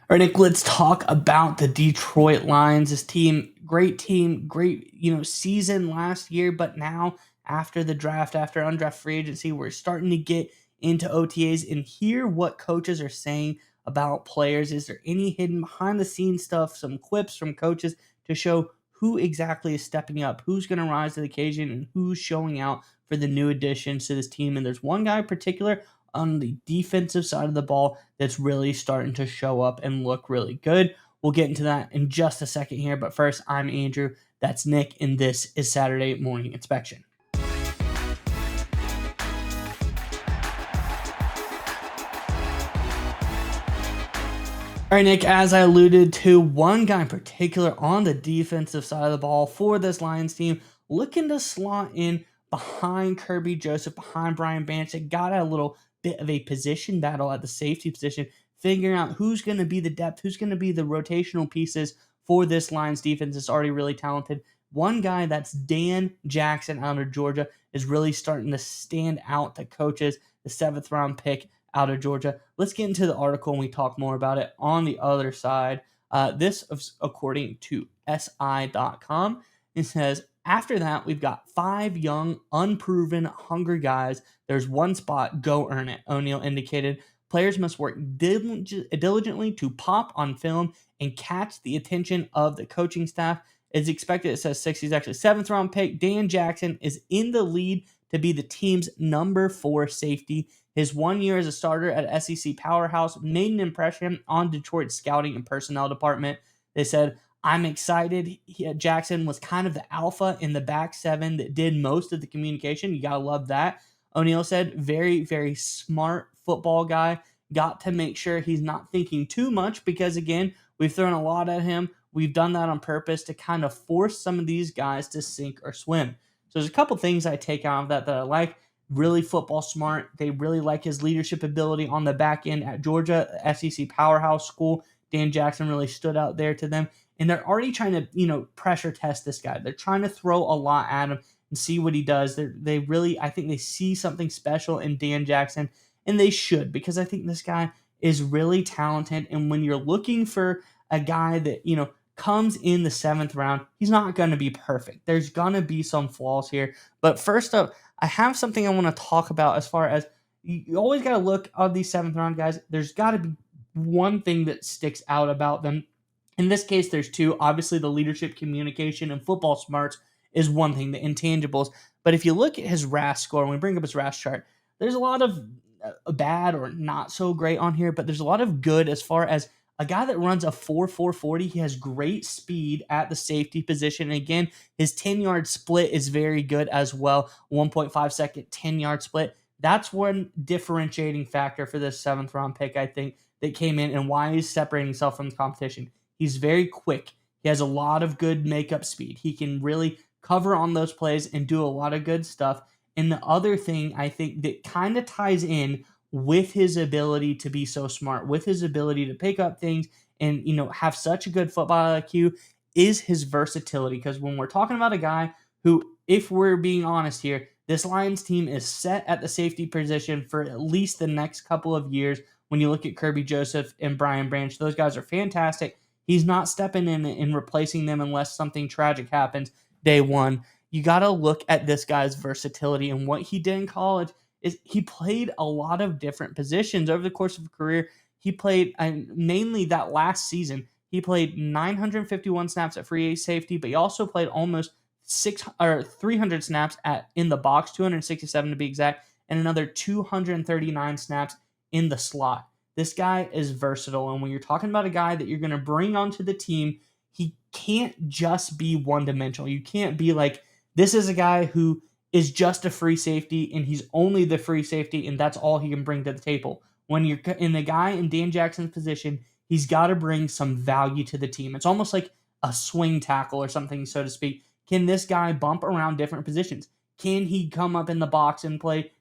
All right, Nick, let's talk about the Detroit Lions. This team, great, season last year, but now after the draft, after undrafted free agency, we're starting to get into OTAs and hear what coaches are saying about players. Is there any hidden behind the scenes stuff, some clips from coaches to show who exactly is stepping up, who's going to rise to the occasion, and who's showing out for the new additions to this team? And there's one guy in particular on the defensive side of the ball that's really starting to show up and look really good. We'll get into that in just a second here, but first, I'm Andrew. That's Nick, and this is Saturday Morning Inspection. All right, Nick, as I alluded to, one guy in particular on the defensive side of the ball for this Lions team looking to slot in behind Kirby Joseph, behind Brian Branch. It got a little bit of a position battle at the safety position, figuring out who's going to be the depth, who's going to be the rotational pieces for this Lions defense. It's already really talented. One guy, that's Dan Jackson out of Georgia, is really starting to stand out to coaches. The 7th-round pick out of Georgia. Let's get into the article and we talk more about it on the other side. This is according to SI.com. It says, after that, we've got 5 young, unproven, hungry guys. There's one spot. Go earn it, O'Neal indicated. Players must work diligently to pop on film and catch the attention of the coaching staff. As expected, it says 6. He's actually 7th-round pick. Dan Jackson is in the lead to be the team's number 4 safety. His 1 year as a starter at SEC Powerhouse made an impression on Detroit's scouting and personnel department. They said, I'm excited. Jackson was kind of the alpha in the back 7 that did most of the communication. You got to love that. O'Neal said, very, very smart football guy. Got to make sure he's not thinking too much because, again, we've thrown a lot at him. We've done that on purpose to kind of force some of these guys to sink or swim. So there's a couple things I take out of that I like. Really football smart. They really like his leadership ability on the back end at Georgia, SEC Powerhouse school. Dan Jackson really stood out there to them. And they're already trying to, pressure test this guy. They're trying to throw a lot at him and see what he does. They really, I think they see something special in Dan Jackson, and they should, because I think this guy is really talented. And when you're looking for a guy that, comes in the 7th round, he's not going to be perfect. There's going to be some flaws here. But first up, I have something I want to talk about as far as you always got to look at these 7th-round guys. There's got to be one thing that sticks out about them. In this case, there's 2. Obviously, the leadership, communication, and football smarts is one thing, the intangibles. But if you look at his RAS score, when we bring up his RAS chart, there's a lot of bad or not so great on here, but there's a lot of good as far as a guy that runs a 4.4 40. He has great speed at the safety position. And again, his 10-yard split is very good as well. 1.5 second 10-yard split. That's one differentiating factor for this 7th-round pick, I think, that came in and why he's separating himself from the competition. He's very quick. He has a lot of good makeup speed. He can really cover on those plays and do a lot of good stuff. And the other thing I think that kind of ties in with his ability to be so smart, with his ability to pick up things and, have such a good football IQ is his versatility. Because when we're talking about a guy who, if we're being honest here, this Lions team is set at the safety position for at least the next couple of years. When you look at Kirby Joseph and Brian Branch, those guys are fantastic. He's not stepping in and replacing them unless something tragic happens day one. You got to look at this guy's versatility and what he did in college is he played a lot of different positions over the course of a career. He played, mainly that last season, he played 951 snaps at free safety, but he also played almost 300 snaps in the box, 267 to be exact, and another 239 snaps in the slot. This guy is versatile, and when you're talking about a guy that you're going to bring onto the team, he can't just be one-dimensional. You can't be like, this is a guy who is just a free safety, and he's only the free safety, and that's all he can bring to the table. When you're in the guy in Dan Jackson's position, he's got to bring some value to the team. It's almost like a swing tackle or something, so to speak. Can this guy bump around different positions? Can he come up in the box and play,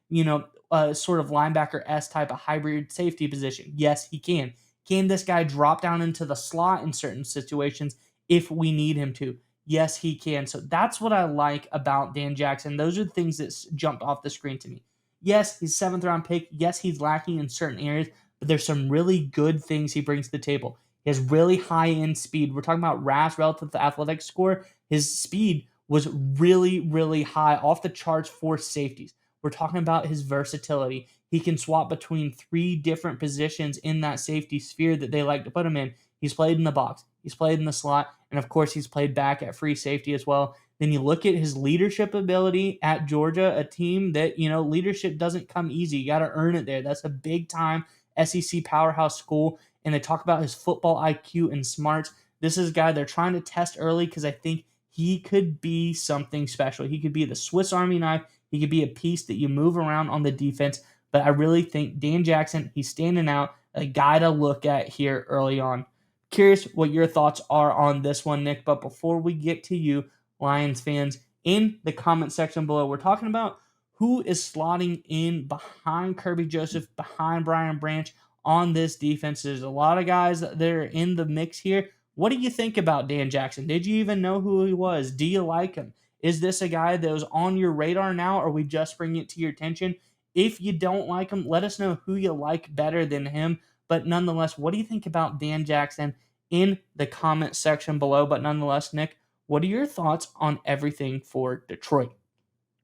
a sort of linebacker-esque type of hybrid safety position? Yes, he can. Can this guy drop down into the slot in certain situations if we need him to? Yes, he can. So that's what I like about Dan Jackson. Those are the things that jumped off the screen to me. Yes, he's 7th-round pick. Yes, he's lacking in certain areas, but there's some really good things he brings to the table. He has really high end speed. We're talking about RAS relative to athletic score. His speed was really, really high, off the charts for safeties. We're talking about his versatility. He can swap between three different positions in that safety sphere that they like to put him in. He's played in the box, he's played in the slot, and of course, he's played back at free safety as well. Then you look at his leadership ability at Georgia, a team that, leadership doesn't come easy. You got to earn it there. That's a big time SEC powerhouse school. And they talk about his football IQ and smarts. This is a guy they're trying to test early because I think he could be something special. He could be the Swiss Army knife. He could be a piece that you move around on the defense. But I really think Dan Jackson, he's standing out, a guy to look at here early on. Curious what your thoughts are on this one, Nick. But before we get to you, Lions fans, in the comment section below, we're talking about who is slotting in behind Kirby Joseph, behind Brian Branch on this defense. There's a lot of guys that are in the mix here. What do you think about Dan Jackson? Did you even know who he was? Do you like him? Is this a guy that was on your radar now, or we just bring it to your attention? If you don't like him, let us know who you like better than him. But nonetheless, what do you think about Dan Jackson in the comment section below? But nonetheless, Nick, what are your thoughts on everything for Detroit?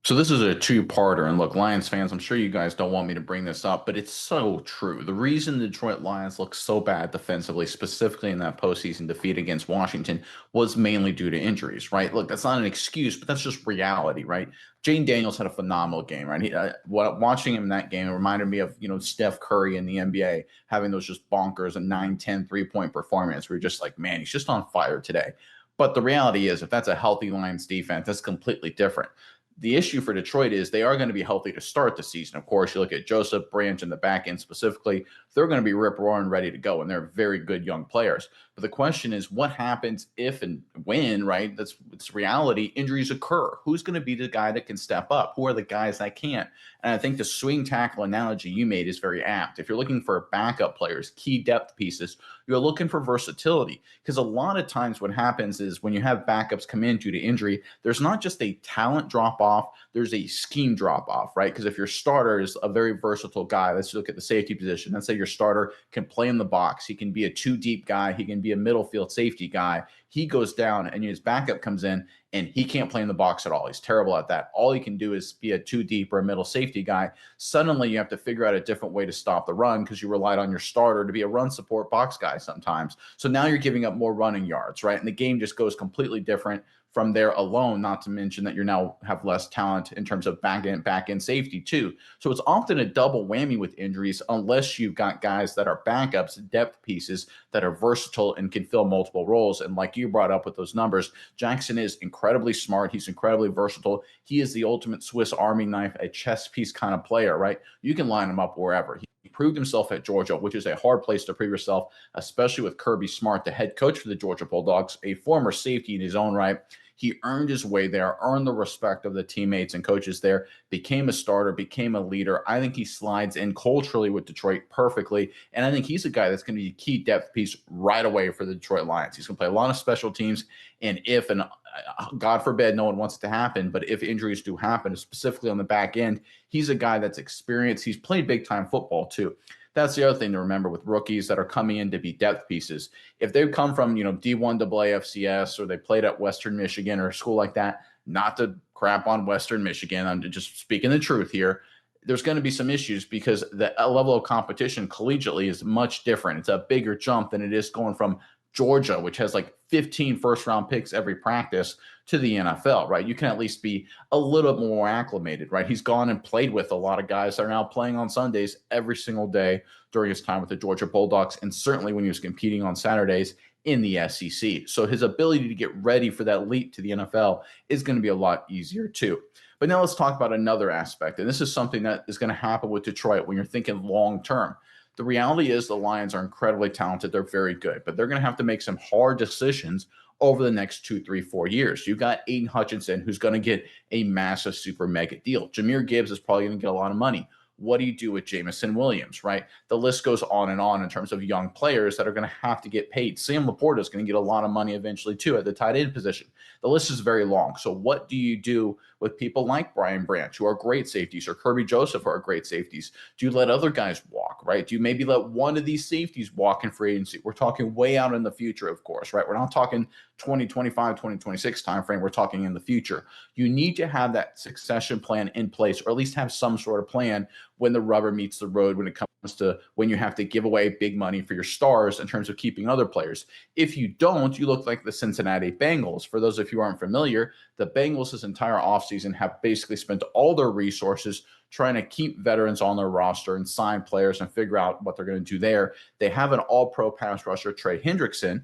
So this is a two-parter, and look, Lions fans, I'm sure you guys don't want me to bring this up, but it's so true. The reason the Detroit Lions look so bad defensively, specifically in that postseason defeat against Washington, was mainly due to injuries, right? Look, that's not an excuse, but that's just reality, right? Jane Daniels had a phenomenal game, right? Watching him in that game, it reminded me of, Steph Curry in the NBA having those just bonkers and 9-10 3-point performance. We're just like, man, he's just on fire today. But the reality is, if that's a healthy Lions defense, that's completely different. The issue for Detroit is they are going to be healthy to start the season. Of course, you look at Joseph, Branch, and the back end specifically, they're going to be rip-roaring ready to go, and they're very good young players. But the question is, what happens if and when, right? It's reality. Injuries occur. Who's going to be the guy that can step up? Who are the guys that can't? And I think the swing tackle analogy you made is very apt. If you're looking for backup players, key depth pieces, you're looking for versatility, because a lot of times what happens is when you have backups come in due to injury, there's not just a talent drop off, there's a scheme drop off, right? Because if your starter is a very versatile guy, let's look at the safety position. Let's say your starter can play in the box. He can be a two deep guy. He can be a middle field safety guy. He goes down and his backup comes in and he can't play in the box at all. He's terrible at that. All he can do is be a two deep or a middle safety guy. Suddenly you have to figure out a different way to stop the run because you relied on your starter to be a run support box guy sometimes. So now you're giving up more running yards, right? And the game just goes completely different from there alone, not to mention that you now have less talent in terms of back end safety too. So it's often a double whammy with injuries unless you've got guys that are backups, depth pieces that are versatile and can fill multiple roles. And like you brought up with those numbers, Jackson is incredibly smart. He's incredibly versatile. He is the ultimate Swiss Army knife, a chess piece kind of player, right? You can line him up wherever. He proved himself at Georgia, which is a hard place to prove yourself, especially with Kirby Smart, the head coach for the Georgia Bulldogs, a former safety in his own right. He earned his way there, earned the respect of the teammates and coaches there, became a starter, became a leader. I think he slides in culturally with Detroit perfectly. And I think he's a guy that's going to be a key depth piece right away for the Detroit Lions. He's going to play a lot of special teams. And God forbid, no one wants it to happen, but if injuries do happen, specifically on the back end, he's a guy that's experienced. He's played big time football too. That's the other thing to remember with rookies that are coming in to be depth pieces. If they've come from, D1 FCS or they played at Western Michigan or a school like that, not to crap on Western Michigan, I'm just speaking the truth here. There's going to be some issues because the level of competition collegiately is much different. It's a bigger jump than it is going from Georgia, which has like 15 first-round picks every practice, to the NFL, right? You can at least be a little bit more acclimated, right? He's gone and played with a lot of guys that are now playing on Sundays every single day during his time with the Georgia Bulldogs, and certainly when he was competing on Saturdays in the SEC. So his ability to get ready for that leap to the NFL is going to be a lot easier too. But now let's talk about another aspect, and this is something that is going to happen with Detroit when you're thinking long-term. The reality is the Lions are incredibly talented. They're very good, but they're going to have to make some hard decisions over the next 2, 3, 4 years. You've got Aiden Hutchinson, who's going to get a massive super mega deal. Jameer Gibbs is probably going to get a lot of money. What do you do with Jamison Williams, right? The list goes on and on in terms of young players that are going to have to get paid. Sam Laporta is going to get a lot of money eventually too at the tight end position. The list is very long. So what do you do with people like Brian Branch, who are great safeties, or Kirby Joseph, who are great safeties? Do you let other guys walk, right? Do you maybe let one of these safeties walk in free agency? We're talking way out in the future, of course, right? We're not talking 2025, 2026 timeframe. We're talking in the future. You need to have that succession plan in place, or at least have some sort of plan when the rubber meets the road, when it comes to when you have to give away big money for your stars in terms of keeping other players. If you don't, you look like the Cincinnati Bengals. For those of you who aren't familiar, the Bengals this entire offseason have basically spent all their resources trying to keep veterans on their roster and sign players and figure out what they're going to do there. They have an all-pro pass rusher, Trey Hendrickson.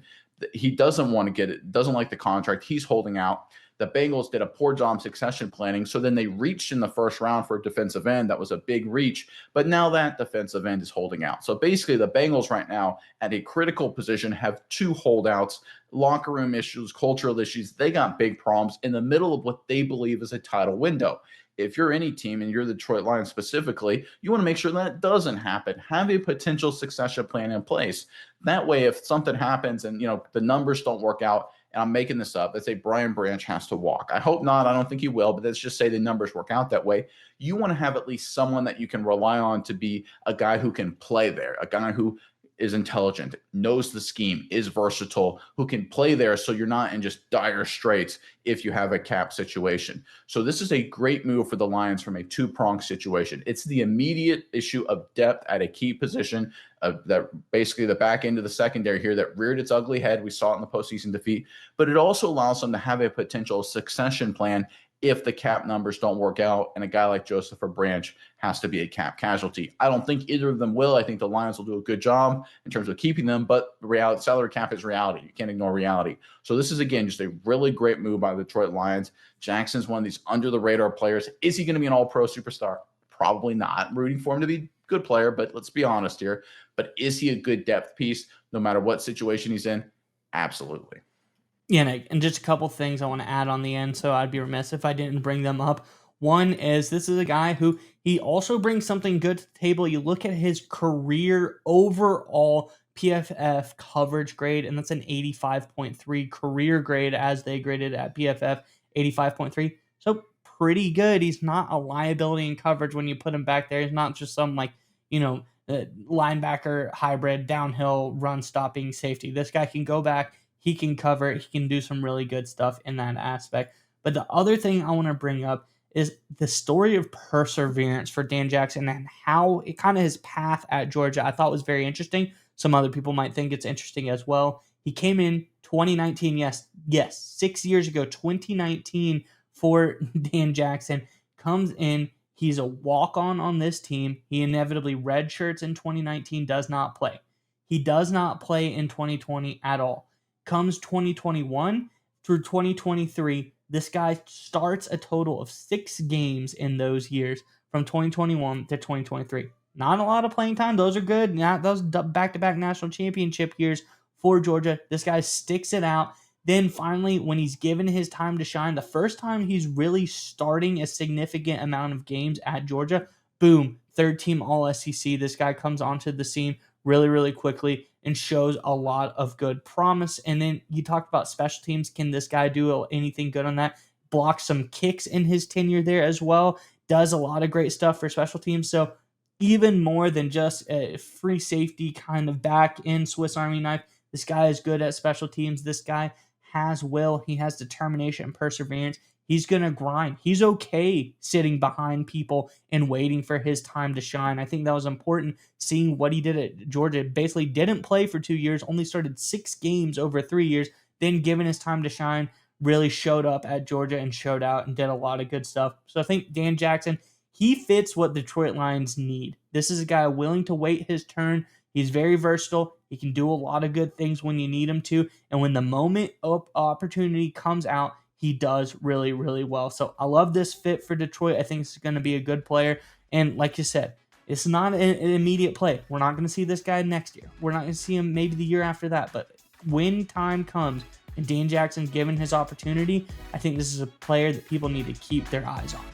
He doesn't want to get it, doesn't like the contract. He's holding out. The Bengals did a poor job succession planning, so then they reached in the first round for a defensive end. That was a big reach, but now that defensive end is holding out. So basically, the Bengals right now at a critical position have two holdouts, locker room issues, cultural issues. They got big problems in the middle of what they believe is a title window. If you're any team and you're the Detroit Lions specifically, you want to make sure that it doesn't happen. Have a potential succession plan in place. That way, if something happens and the numbers don't work out, and I'm making this up, let's say Brian Branch has to walk. I hope not. I don't think he will, but let's just say the numbers work out that way. You want to have at least someone that you can rely on to be a guy who can play there, a guy who is intelligent, knows the scheme, is versatile, who can play there so you're not in just dire straits if you have a cap situation. So this is a great move for the Lions from a two-pronged situation. It's the immediate issue of depth at a key position, that basically the back end of the secondary here that reared its ugly head. We saw it in the postseason defeat, but it also allows them to have a potential succession plan if the cap numbers don't work out and a guy like Joseph or Branch has to be a cap casualty. I don't think either of them will. I think the Lions will do a good job in terms of keeping them, but reality, salary cap is reality. You can't ignore reality. So this is, again, just a really great move by the Detroit Lions. Jackson's one of these under-the-radar players. Is he going to be an all-pro superstar? Probably not. I'm rooting for him to be a good player, but let's be honest here. But is he a good depth piece no matter what situation he's in? Absolutely. Yeah, Nick, and just a couple things I want to add on the end, so I'd be remiss if I didn't bring them up. One is this is a guy who he also brings something good to the table. You look at his career overall PFF coverage grade, and that's an 85.3 career grade as they graded at PFF, 85.3. So pretty good. He's not a liability in coverage when you put him back there. He's not just some linebacker hybrid downhill run stopping safety. This guy can go back. He can cover. He can do some really good stuff in that aspect. But the other thing I want to bring up is the story of perseverance for Dan Jackson and how it kind of his path at Georgia I thought was very interesting. Some other people might think it's interesting as well. He came in 2019, yes, 6 years ago, 2019 for Dan Jackson. Comes in, he's a walk-on this team. He inevitably redshirts in 2019, does not play. He does not play in 2020 at all. Comes 2021 through 2023, this guy starts a total of 6 games in those years from 2021 to 2023. Not a lot of playing time. Those are good. Not those back-to-back national championship years for Georgia. This guy sticks it out. Then finally, when he's given his time to shine, the first time he's really starting a significant amount of games at Georgia, boom, third-team All-SEC. This guy comes onto the scene really, really quickly and shows a lot of good promise. And then you talked about special teams. Can this guy do anything good on that? Blocks some kicks in his tenure there as well. Does a lot of great stuff for special teams. So even more than just a free safety kind of back in Swiss Army knife, this guy is good at special teams. This guy has will. He has determination and perseverance. He's going to grind. He's okay sitting behind people and waiting for his time to shine. I think that was important, seeing what he did at Georgia. Basically didn't play for 2 years, only started 6 games over 3 years, then given his time to shine, really showed up at Georgia and showed out and did a lot of good stuff. So I think Dan Jackson, he fits what Detroit Lions need. This is a guy willing to wait his turn. He's very versatile. He can do a lot of good things when you need him to. And when the moment of opportunity comes out, he does really, really well. So I love this fit for Detroit. I think it's going to be a good player. And like you said, it's not an immediate play. We're not going to see this guy next year. We're not going to see him maybe the year after that. But when time comes and Dan Jackson's given his opportunity, I think this is a player that people need to keep their eyes on.